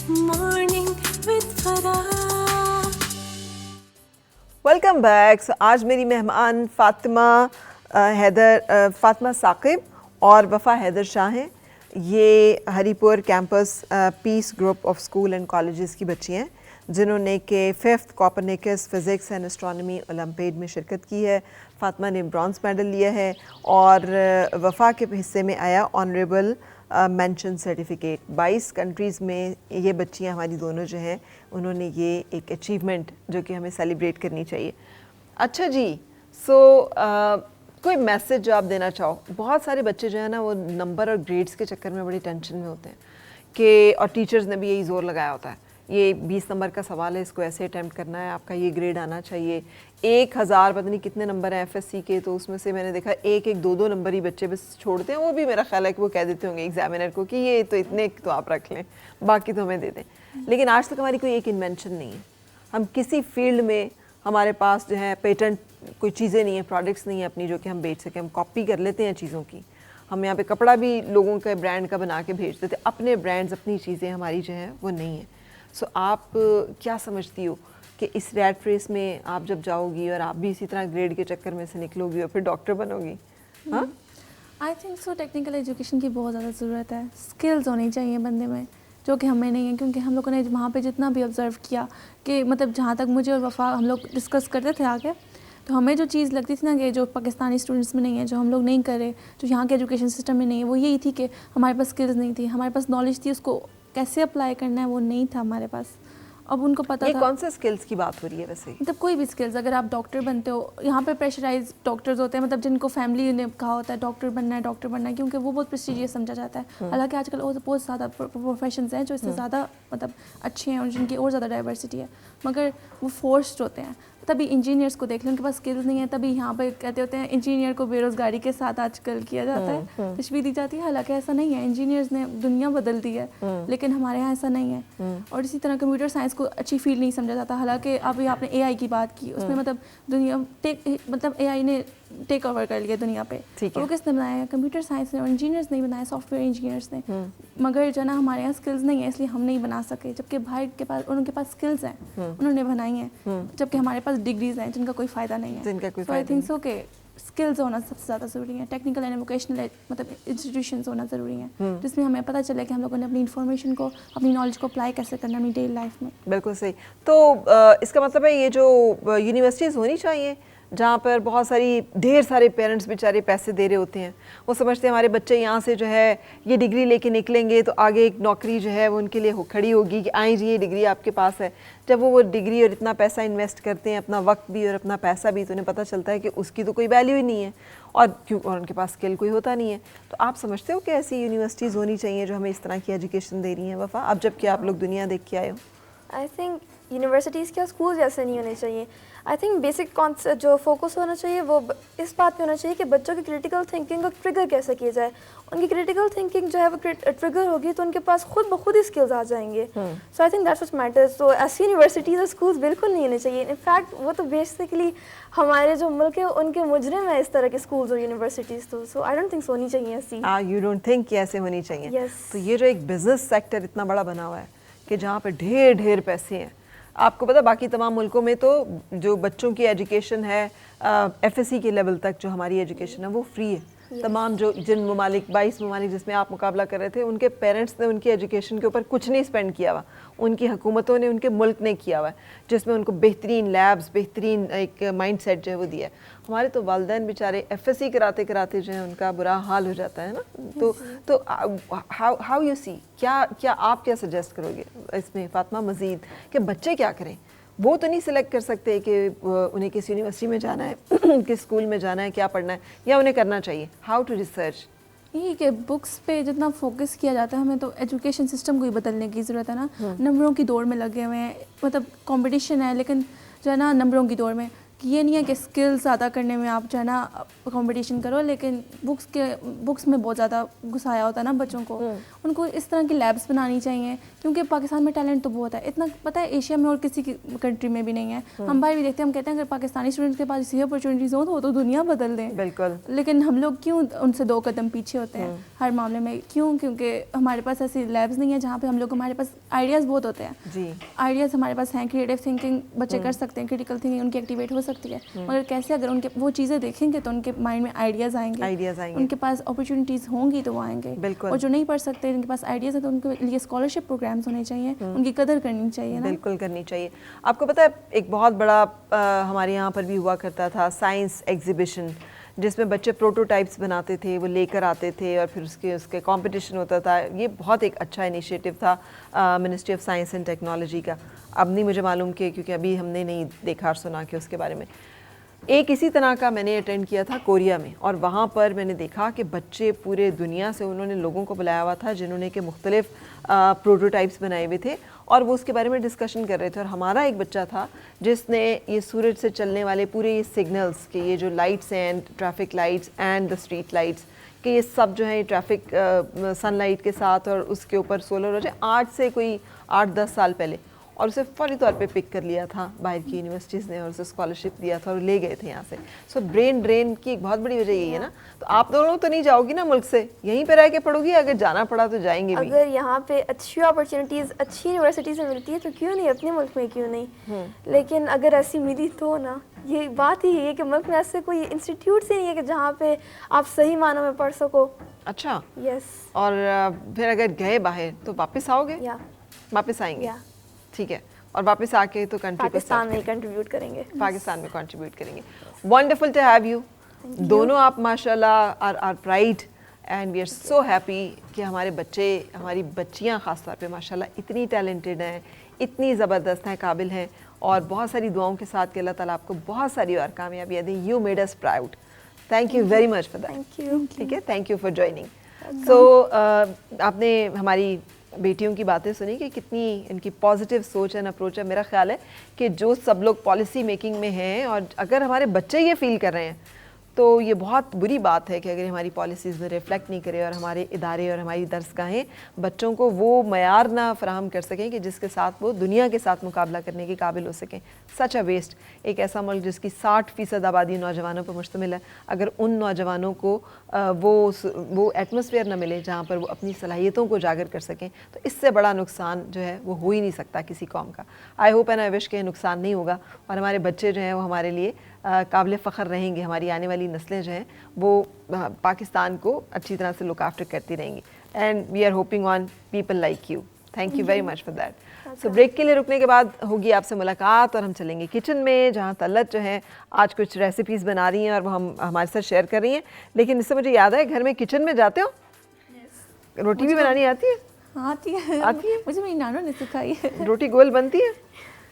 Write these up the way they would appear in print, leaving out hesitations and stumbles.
Morning with Farah. Welcome back. आज मेरी मेहमान फातिमा साकिब और वफ़ा हैदर शाह हैं. ये Haripur campus piece group of school and colleges की बच्ची हैं जिन्होंने कि 5th Copernicus physics and astronomy olympiad में शिरकत की है. फातिमा ने ब्रॉन्ज़ मेडल लिया है और वफ़ा के हिस्से में आया ऑनरेबल मेंशन सर्टिफिकेट. 22 कंट्रीज़ में ये बच्चियां हमारी दोनों जो हैं उन्होंने ये एक अचीवमेंट जो कि हमें सेलिब्रेट करनी चाहिए. अच्छा जी, कोई मैसेज जो आप देना चाहो. बहुत सारे बच्चे जो है ना वो नंबर और ग्रेड्स के चक्कर में बड़ी टेंशन में होते हैं कि, और टीचर्स ने भी यही ज़ोर लगाया होता है, ये 20 नंबर का सवाल है, इसको ऐसे अटैम्प्ट करना है, आपका ये ग्रेड आना चाहिए. 1000 पता नहीं कितने नंबर हैं एफएससी के, तो उसमें से मैंने देखा 1-2 नंबर ही बच्चे बस छोड़ते हैं. वो भी मेरा ख्याल है कि वो कह देते होंगे एग्जामिनर को कि ये तो इतने तो आप रख लें, बाकी तो हमें दे दें. लेकिन आज तक हमारी कोई एक इन्वेंशन नहीं है. हम किसी फील्ड में हमारे पास जो है पेटेंट कोई चीज़ें नहीं है, प्रोडक्ट्स नहीं है अपनी जो कि हम बेच सकें. हम कॉपी कर लेते हैं चीज़ों की. हम यहाँ पे कपड़ा भी लोगों के ब्रांड का बना के भेज देते. अपने ब्रांड्स अपनी चीज़ें हमारी जो है वो नहीं है. सो आप क्या समझती हो कि इस रैट रेस में आप जब जाओगी और आप भी इसी तरह ग्रेड के चक्कर में से निकलोगी और फिर डॉक्टर बनोगी? हाँ, I think so. Technical education की बहुत ज़्यादा ज़रूरत है. स्किल्स होनी चाहिए बंदे में जो कि हमें नहीं है, क्योंकि हम लोगों ने वहाँ पे जितना भी ऑब्ज़र्व किया कि मतलब जहाँ तक मुझे और वफ़ा हम लोग डिस्कस करते थे आगे, तो हमें जो चीज़ लगती थी ना कि जो पाकिस्तानी स्टूडेंट्स में नहीं है, जो हम लोग नहीं कर रहे, जो यहाँ के एजुकेशन सिस्टम में नहीं है, वो यही थी कि हमारे पास स्किल्स नहीं थी, हमारे पास नॉलेज थी, उसको कैसे अप्लाई करना है वो नहीं था हमारे पास. अब उनको पता था. ये कौन से स्किल्स की बात हो रही है वैसे? मतलब कोई भी स्किल्स. अगर आप डॉक्टर बनते हो, यहाँ पे प्रेशराइज डॉक्टर्स होते हैं, मतलब जिनको फैमिली ने कहा होता है डॉक्टर बनना है, क्योंकि वो बहुत प्रेस्टीजियस समझा जाता है. हालांकि आजकल और बहुत ज़्यादा प्रोफेशंस हैं जो इससे ज़्यादा मतलब अच्छे हैं और जिनकी और ज़्यादा डाइवर्सिटी है, मगर वो फोर्स्ड होते हैं. तभी इंजीनियर्स को देख लें, उनके पास स्किल्स नहीं है, तभी यहाँ पे कहते होते हैं इंजीनियर को बेरोज़गारी के साथ आजकल किया जाता है, तशबीह दी जाती है. हालांकि ऐसा नहीं है. इंजीनियर्स ने दुनिया बदल दी है, लेकिन हमारे यहाँ ऐसा नहीं है. और इसी तरह कंप्यूटर साइंस को अच्छी फील्ड नहीं समझा जाता. हालांकि अभी आपने एआई की बात की, उसमें मतलब दुनिया मतलब एआई ने टेक ओवर कर लिया दुनिया पे. वो किसने बनाया? कंप्यूटर साइंस ने. और इंजीनियर्स नहीं बनाया, सॉफ्टवेयर इंजीनियर्स ने. मगर जो ना हमारे यहाँ स्किल्स नहीं है, इसलिए हम नहीं बना सके. जबकि भाई के पास, उनके पास स्किल्स हैं, उन्होंने बनाई हैं, जबकि हमारे पास डिग्रीज हैं जिनका कोई फ़ायदा नहीं है. तो आई थिंक सो कि स्किल्स होना सबसे ज़्यादा ज़रूरी है. टेक्निकल एंड वोकेशनल मतलब इंस्टीट्यूशंस होना ज़रूरी है, जिसमें हमें पता चले कि हम लोगों ने अपनी इन्फॉर्मेशन को, अपनी नॉलेज को अप्लाई कैसे करना अपनी डेली लाइफ में. बिल्कुल सही. तो इसका मतलब है ये जो यूनिवर्सिटीज़ होनी चाहिए जहाँ पर बहुत सारी ढेर सारे पेरेंट्स बेचारे पैसे दे रहे होते हैं, वो समझते हैं हमारे बच्चे यहाँ से जो है ये डिग्री लेके निकलेंगे तो आगे एक नौकरी जो है वो उनके लिए खड़ी होगी कि आई जी ये डिग्री आपके पास है. जब वो डिग्री और इतना पैसा इन्वेस्ट करते हैं, अपना वक्त भी और अपना पैसा भी, तो उन्हें पता चलता है कि उसकी तो कोई वैल्यू ही नहीं है और उनके पास स्किल कोई होता नहीं है. तो आप समझते हो कि ऐसी यूनिवर्सिटीज़ होनी चाहिए जो हमें इस तरह की एजुकेशन दे रही हैं वफ़ा, अब जबकि आप लोग दुनिया देख के आए हो? आई थिंक यूनिवर्सिटीज़ के स्कूल जैसे नहीं होने चाहिए. आई थिंक बेसिक कॉन्सेप्ट जो फोकस होना चाहिए वो इस बात पे होना चाहिए कि बच्चों की क्रिटिकल थिंकिंग को ट्रिगर कैसे किया जाए. उनकी क्रिटिकल थिंकिंग जो है वो ट्रिगर होगी तो उनके पास खुद ब खुद ही स्किल्स आ जाएंगे. So I think that's what matters. तो ऐसी यूनिवर्सिटीज़ और स्कूल्स बिल्कुल नहीं होने चाहिए. इनफैक्ट वो तो बेसिकली हमारे जो मुल्क है उनके मुजरिम है इस तरह के स्कूल्स और यूनिवर्सिटीज़. तो सो आई डोंट थिंक होनी चाहिए ऐसी. यू डोंट थिंक कि ऐसे होनी चाहिए? Yes. तो ये जो एक बिजनेस सेक्टर इतना बड़ा बना हुआ है कि जहाँ पर ढेर पैसे हैं. आपको पता बाकी तमाम मुल्कों में तो जो बच्चों की एजुकेशन है एफएससी के लेवल तक जो हमारी एजुकेशन है वो फ्री है. तमाम जो जिन ममालिक 22 ममालिक जिसमें आप मुकाबला कर रहे थे, उनके पेरेंट्स ने उनकी एजुकेशन के ऊपर कुछ नहीं स्पेंड किया हुआ, उनकी हुकूमतों ने उनके मुल्क ने किया हुआ है, जिसमें उनको बेहतरीन लैब्स, बेहतरीन एक माइंड सेट जो है वो दिया है. हमारे तो वालिदैन बेचारे एफएससी कराते कराते जो है उनका बुरा हाल हो जाता है ना. तो हाउ यू सी, क्या आप क्या सजेस्ट करोगे इसमें फातिमा मज़ीद कि बच्चे क्या करें? वो तो नहीं सिलेक्ट कर सकते कि उन्हें किस यूनिवर्सिटी में जाना है, किस स्कूल में जाना है, क्या पढ़ना है, या उन्हें करना चाहिए हाउ टू रिसर्च? यही कि बुक्स पे जितना फोकस किया जाता है, हमें तो एजुकेशन सिस्टम को ही बदलने की ज़रूरत है ना. नंबरों की दौड़ में लगे हुए हैं, मतलब कंपटीशन है, लेकिन जो है ना नंबरों की दौड़ में یہ نہیں ہے کہ اسکل زیادہ کرنے میں آپ جو ہے نا کمپٹیشن کرو, لیکن بکس میں بہت زیادہ گھسایا ہوتا ہے نا بچوں کو. ان کو اس طرح کی لیبس بنانی چاہیے, کیونکہ پاکستان میں ٹیلنٹ تو بہت ہے, اتنا پتہ ہے ایشیا میں اور کسی کی کنٹری میں بھی نہیں ہے. ہم باہر بھی دیکھتے ہیں, ہم کہتے ہیں اگر پاکستانی اسٹوڈنٹس کے پاس اسی اپرچونیٹیز ہوں تو دنیا بدل دیں. بالکل. لیکن ہم لوگ کیوں ان سے 2 قدم پیچھے ہوتے ہیں ہر معاملے میں؟ کیونکہ ہمارے پاس ایسی لیبس نہیں ہیں جہاں پہ ہمارے پاس آئیڈیاز بہت ہوتے ہیں. جی, آئیڈیاز ہمارے پاس ہیں, کریٹو تھنکنگ بچے کر سکتے ہیں, کریٹیکل تھنکنگ ان کی ایکٹیویٹ ہو سکتی ہے, مگر کیسے اگر ان کے وہ چیزیں دیکھیں گے تو ان کے مائنڈ میں آئیڈیاز آئیں گے, ان کے پاس اپرچونیٹیز ہوں گی تو وہ آئیں گے. اور جو نہیں پڑھ سکتے ان کے پاس آئیڈیاز ہیں تو ان کے لیے اسکالرشپ پروگرامس ہونے چاہیے, ان کی قدر کرنی چاہیے نا. بالکل کرنی چاہیے. آپ کو پتہ ہے ایک بہت بڑا ہمارے یہاں پر بھی ہوا کرتا تھا سائنس ایگزیبیشن, جس میں بچے پروٹوٹائپس بناتے تھے, وہ لے کر آتے تھے اور پھر اس کے کمپٹیشن ہوتا تھا. یہ بہت ایک اچھا انیشیٹو تھا ministry of science and technology کا. اب نہیں مجھے معلوم کہ کیونکہ ابھی ہم نے نہیں دیکھا اور سنا کہ اس کے بارے میں. ایک اسی طرح کا میں نے اٹینڈ کیا تھا کوریا میں, اور وہاں پر میں نے دیکھا کہ بچے پورے دنیا سے انہوں نے لوگوں کو بلایا ہوا تھا جنہوں نے کہ مختلف پروٹوٹائپس بنائے ہوئے تھے, اور وہ اس کے بارے میں ڈسکشن کر رہے تھے. اور ہمارا ایک بچہ تھا جس نے یہ سورج سے چلنے والے پورے یہ سگنلز کہ یہ جو لائٹس ہیں, traffic lights and the street lights, کہ یہ سب جو ہیں ٹریفک سن لائٹ کے ساتھ اور اس کے اوپر سولر ہو جائے, آج سے کوئی 8-10 سال پہلے, اور اسے فوری طور پہ پک کر لیا تھا باہر کی یونیورسٹیز نے اور اسے اسکالرشپ دیا تھا اور لے گئے تھے یہاں سے. سو برین ڈرین کی ایک بہت بڑی وجہ یہی ہے نا. تو آپ دونوں تو نہیں جاؤ گی نا ملک سے, یہیں پہ رہ کے پڑھو گی, اگر جانا پڑا تو جائیں گے بھی. اگر یہاں پہ اچھی اپرچونیٹیز اچھی یونیورسٹیز میں ملتی ہے تو کیوں نہیں, اپنے ملک میں کیوں نہیں. لیکن اگر ایسی ملی تو نا, یہ بات ہی ہے کہ ملک میں ایسے کوئی انسٹیٹیوٹس ہی نہیں ہے کہ جہاں پہ آپ صحیح معنوں میں پڑھ سکو. اچھا, یس. اور پھر اگر گئے باہر تو واپس آؤ گے؟ واپس آئیں گے, ٹھیک ہے. اور واپس آ کے تو کنٹری پاکستان میں کنٹریبیوٹ کریں گے, پاکستان میں کنٹریبیوٹ کریں گے. Wonderful to have you. دونوں آپ ماشاء اللہ are proud and we are so happy کہ ہمارے بچے, ہماری بچیاں خاص طور پہ ماشاء اللہ اتنی ٹیلنٹڈ ہیں, اتنی زبردست ہیں, قابل ہیں, اور بہت ساری دعاؤں کے ساتھ کہ اللہ تعالیٰ آپ کو بہت ساری اور کامیابیاں دیں. You made us proud. Thank you very much for that. ٹھیک ہے, thank you for joining. So آپ نے ہماری بیٹیوں کی باتیں سنی کہ کتنی ان کی پازیٹیو سوچ اینڈ اپروچ ہے. میرا خیال ہے کہ جو سب لوگ پالیسی میکنگ میں ہیں, اور اگر ہمارے بچے یہ فیل کر رہے ہیں تو یہ بہت بری بات ہے کہ اگر ہماری پالیسیز میں ریفلیکٹ نہیں کرے اور ہمارے ادارے اور ہماری درسگاہیں بچوں کو وہ معیار نہ فراہم کر سکیں کہ جس کے ساتھ وہ دنیا کے ساتھ مقابلہ کرنے کے قابل ہو سکیں. سچ اے ویسٹ. ایک ایسا ملک جس کی 60% آبادی نوجوانوں پر مشتمل ہے, اگر ان نوجوانوں کو وہ ایٹماسفیئر نہ ملے جہاں پر وہ اپنی صلاحیتوں کو اجاگر کر سکیں, تو اس سے بڑا نقصان جو ہے وہ ہو ہی نہیں سکتا کسی قوم کا. آئی ہوپ اینڈ آئی وش کہ نقصان نہیں ہوگا, اور ہمارے بچے جو ہیں وہ ہمارے لیے قابل فخر رہیں گے. ہماری آنے والی نسلیں جو ہیں وہ پاکستان کو اچھی طرح سے لک آفٹر کرتی رہیں گی. And we are hoping on people like you. Thank you very much for that. So break کے لیے رکنے کے بعد ہوگی آپ سے ملاقات, اور ہم چلیں گے کچن میں جہاں طلعت جو ہے آج کچھ ریسیپیز بنا رہی ہیں اور وہ ہم ہمارے ساتھ شیئر کر رہی ہیں. لیکن اس سے مجھے یاد ہے, گھر میں کچن میں جاتے ہو, روٹی بھی بنانی آتی ہے؟ آتی ہے, آتی ہے. مجھے میری نانو نے سکھائی ہے. روٹی گول بنتی ہے؟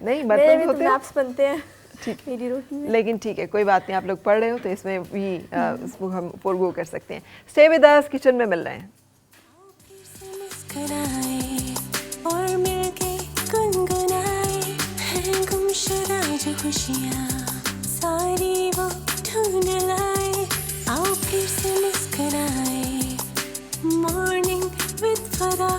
نہیں, برتن ہوتے ہیں بنتے ہیں. ٹھیک, لیکن ٹھیک ہے, کوئی بات نہیں. آپ لوگ پڑھ رہے ہو تو اس میں بھی اس کو ہم فورگو کر سکتے ہیں. اسٹے ود اس, کچن میں مل رہے ہیں. اور مل کے گنگنائے ہیں گمشدہ جو خوشیاں ساری وہ ڈھونڈ لائے. آؤ پھر سے مسکرائے. Morning with Farah.